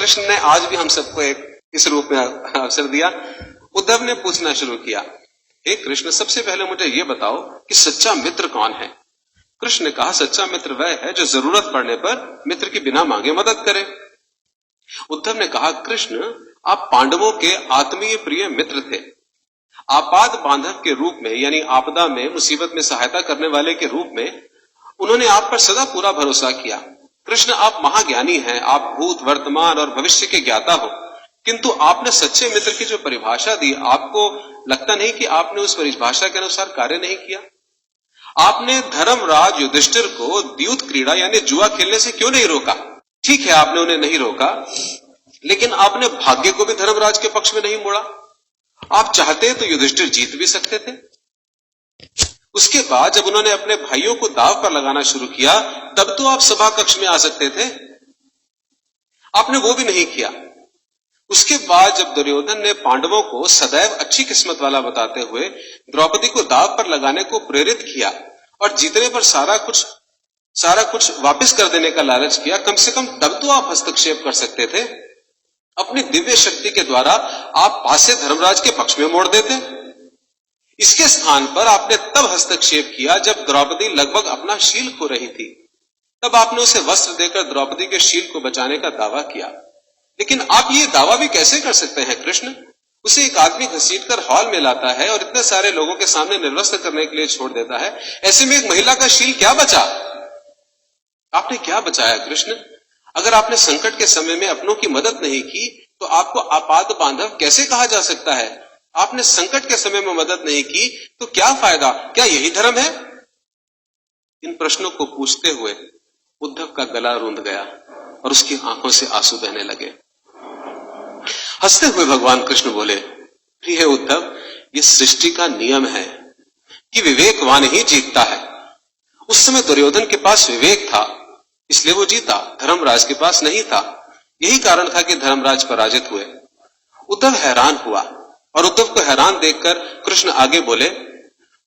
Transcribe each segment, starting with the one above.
कृष्ण ने आज भी हम सबको एक इस रूप में अवसर दिया। उद्धव ने पूछना शुरू किया, हे कृष्ण, सबसे पहले मुझे ये बताओ कि सच्चा मित्र कौन है? कृष्ण ने कहा, सच्चा मित्र वह है जो जरूरत पड़ने पर मित्र की बिना मांगे मदद करे। उद्धव ने कहा, कृष्ण, आप पांडवों के आत्मीय प्रिय मित्र थे। आपात बांधव के रूप में, यानी आपदा में, मुसीबत में सहायता करने वाले के रूप में उन्होंने आप पर सदा पूरा भरोसा किया। कृष्ण, आप महाज्ञानी हैं, आप भूत, वर्तमान और भविष्य के ज्ञाता हो, किंतु आपने सच्चे मित्र की जो परिभाषा दी, आपको लगता नहीं कि आपने उस परिभाषा के अनुसार कार्य नहीं किया? आपने धर्मराज युधिष्ठिर को द्यूत क्रीड़ा यानी जुआ खेलने से क्यों नहीं रोका? ठीक है, आपने उन्हें नहीं रोका, लेकिन आपने भाग्य को भी धर्मराज के पक्ष में नहीं मोड़ा। आप चाहते तो युधिष्ठिर जीत भी सकते थे। उसके बाद जब उन्होंने अपने भाइयों को दांव पर लगाना शुरू किया, तब तो आप सभा कक्ष में आ सकते थे। आपने वो भी नहीं किया। उसके बाद जब दुर्योधन ने पांडवों को सदैव अच्छी किस्मत वाला बताते हुए द्रौपदी को दांव पर लगाने को प्रेरित किया और जीतने पर सारा कुछ वापस कर देने का लालच किया, कम से कम तब तो आप हस्तक्षेप कर सकते थे। अपनी दिव्य शक्ति के द्वारा आप पासे धर्मराज के पक्ष में मोड़ देते। इसके स्थान पर आपने तब हस्तक्षेप किया जब द्रौपदी लगभग अपना शील खो रही थी। तब आपने उसे वस्त्र देकर द्रौपदी के शील को बचाने का दावा किया। लेकिन आप ये दावा भी कैसे कर सकते हैं कृष्ण? उसे एक आदमी घसीटकर हॉल में लाता है और इतने सारे लोगों के सामने निर्वस्त्र करने के लिए छोड़ देता है। ऐसे में एक महिला का शील क्या बचा? आपने क्या बचाया कृष्ण? अगर आपने संकट के समय में अपनों की मदद नहीं की तो आपको आपात बांधव कैसे कहा जा सकता है? आपने संकट के समय में मदद नहीं की तो क्या फायदा? क्या यही धर्म है? इन प्रश्नों को पूछते हुए उद्धव का गला रूंध गया और उसकी आंखों से आंसू बहने लगे। हंसते हुए भगवान कृष्ण बोले, प्रिय उद्धव, ये सृष्टि का नियम है कि विवेकवान ही जीतता है। उस समय दुर्योधन के पास विवेक था, इसलिए वो जीता, धर्मराज के पास नहीं था। यही कारण था कि धर्मराज पराजित हुए। उद्धव हैरान हुआ और उद्धव को हैरान देखकर कृष्ण आगे बोले,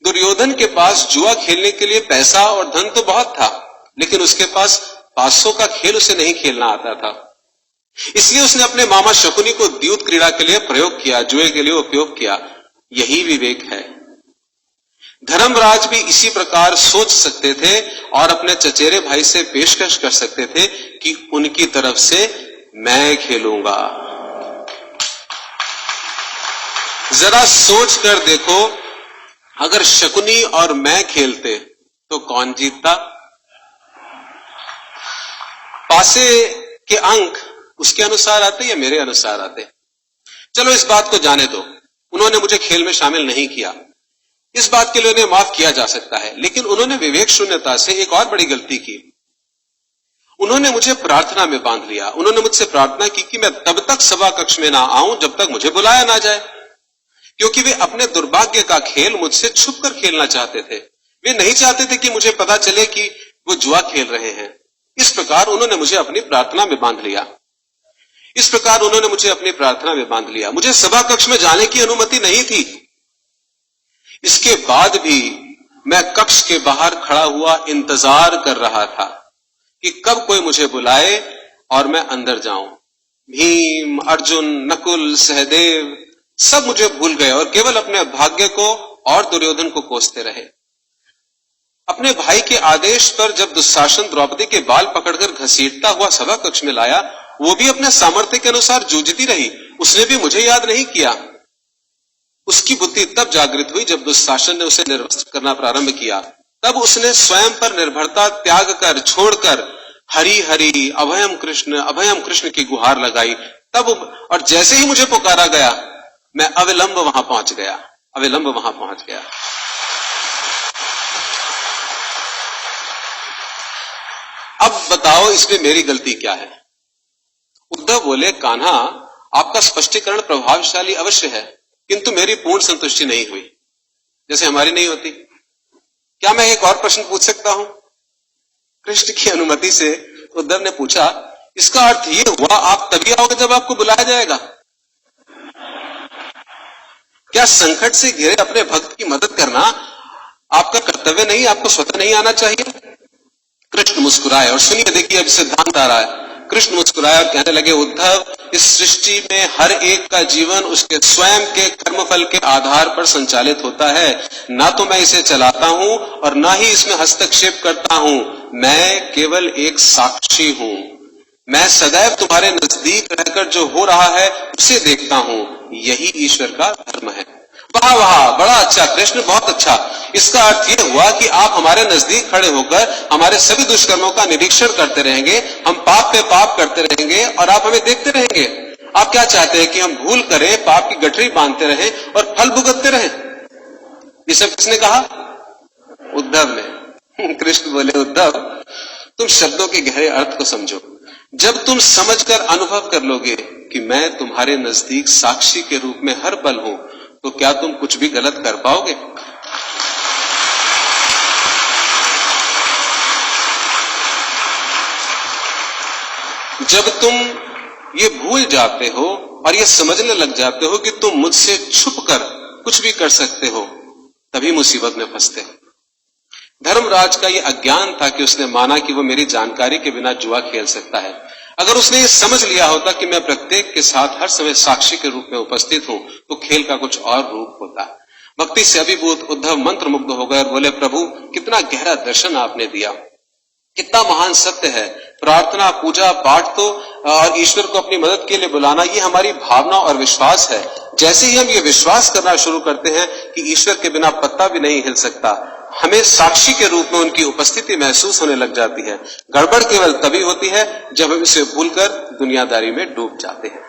दुर्योधन के पास जुआ खेलने के लिए पैसा और धन तो बहुत था, लेकिन उसके पास 500 का खेल उसे नहीं खेलना आता था। इसलिए उसने अपने मामा शकुनी को द्यूत क्रीड़ा के लिए प्रयोग किया, जुए के लिए उपयोग किया। यही विवेक है। धर्मराज भी इसी प्रकार सोच सकते थे और अपने चचेरे भाई से पेशकश कर सकते थे कि उनकी तरफ से मैं खेलूंगा। जरा सोच कर देखो, अगर शकुनी और मैं खेलते तो कौन जीतता? पासे के अंक उसके अनुसार आते या मेरे अनुसार आते? चलो इस बात को जाने दो, उन्होंने मुझे खेल में शामिल नहीं किया, इस बात के लिए उन्हें माफ किया जा सकता है। लेकिन उन्होंने विवेक शून्यता से एक और बड़ी गलती की। उन्होंने मुझे प्रार्थना में बांध लिया। उन्होंने मुझसे प्रार्थना की कि मैं तब तक सभा कक्ष में ना आऊं जब तक मुझे बुलाया ना जाए, क्योंकि वे अपने दुर्भाग्य का खेल मुझसे छुप कर खेलना चाहते थे। वे नहीं चाहते थे कि मुझे पता चले कि वो जुआ खेल रहे हैं। इस प्रकार उन्होंने मुझे अपनी प्रार्थना में बांध लिया। मुझे सभा कक्ष में जाने की अनुमति नहीं थी। इसके बाद भी मैं कक्ष के बाहर खड़ा हुआ इंतजार कर रहा था कि कब कोई मुझे बुलाए और मैं अंदर जाऊं। भीम, अर्जुन, नकुल, सहदेव सब मुझे भूल गए और केवल अपने भाग्य को और दुर्योधन को कोसते रहे। अपने भाई के आदेश पर जब दुशासन द्रौपदी के बाल पकड़कर घसीटता हुआ सभा कक्ष में लाया, वो भी अपने सामर्थ्य के अनुसार जूझती रही। उसने भी मुझे याद नहीं किया। उसकी बुद्धि तब जागृत हुई जब दुशासन ने उसे निर्वस्त्र करना प्रारंभ किया। तब उसने स्वयं पर निर्भरता त्याग कर, छोड़कर हरि हरि अभयम कृष्ण की गुहार लगाई। तब और जैसे ही मुझे पुकारा गया, मैं अविलंब वहां पहुंच गया। अब बताओ इसमें मेरी गलती क्या है? उद्धव बोले, कान्हा, आपका स्पष्टीकरण प्रभावशाली अवश्य है, किंतु मेरी पूर्ण संतुष्टि नहीं हुई, जैसे हमारी नहीं होती। क्या मैं एक और प्रश्न पूछ सकता हूं? कृष्ण की अनुमति से उद्धव ने पूछा, इसका अर्थ ये हुआ आप तभी आओगे जब आपको बुलाया जाएगा? क्या संकट से घिरे अपने भक्त की मदद करना आपका कर्तव्य नहीं, आपको स्वतः नहीं आना चाहिए? कृष्ण मुस्कुराए और सुनिए, देखिए अब सिद्धांत आ रहा है। कृष्ण मुस्कुराए और कहने लगे, उद्धव, इस सृष्टि में हर एक का जीवन उसके स्वयं के कर्मफल के आधार पर संचालित होता है। ना तो मैं इसे चलाता हूं और ना ही इसमें हस्तक्षेप करता हूं। मैं केवल एक साक्षी हूं। मैं सदैव तुम्हारे नजदीक रहकर जो हो रहा है उसे देखता हूं। यही ईश्वर का धर्म है। वाह वाह, बड़ा अच्छा कृष्ण, बहुत अच्छा। इसका अर्थ यह हुआ कि आप हमारे नजदीक खड़े होकर हमारे सभी दुष्कर्मों का निरीक्षण करते रहेंगे, हम पाप पे पाप करते रहेंगे और आप हमें देखते रहेंगे। आप क्या चाहते हैं कि हम भूल करें, पाप की गठरी बांधते रहें और फल भुगतते रहें? ये सब किसने कहा? उद्धव ने। कृष्ण बोले, उद्धव, तुम शब्दों के गहरे अर्थ को समझो। जब तुम समझकर अनुभव कर लोगे कि मैं तुम्हारे नजदीक साक्षी के रूप में हर पल हूं, तो क्या तुम कुछ भी गलत कर पाओगे? जब तुम ये भूल जाते हो और ये समझने लग जाते हो कि तुम मुझसे छुपकर कुछ भी कर सकते हो, तभी मुसीबत में फंसते हो। धर्मराज का ये अज्ञान था कि उसने माना कि वो मेरी जानकारी के बिना जुआ खेल सकता है। अगर उसने ये समझ लिया होता कि मैं प्रत्येक के साथ हर समय साक्षी के रूप में उपस्थित हूं, तो खेल का कुछ और रूप होता। भक्ति से अभिभूत उद्धव मंत्र मुग्ध हो गए और बोले, प्रभु, कितना गहरा दर्शन आपने दिया, कितना महान सत्य है। प्रार्थना, पूजा पाठ तो और ईश्वर को अपनी मदद के लिए बुलाना, ये हमारी भावना और विश्वास है। जैसे ही हम ये विश्वास करना शुरू करते हैं कि ईश्वर के बिना पत्ता भी नहीं हिल सकता, हमें साक्षी के रूप में उनकी उपस्थिति महसूस होने लग जाती है। गड़बड़ केवल तभी होती है जब हम इसे भूलकर दुनियादारी में डूब जाते हैं।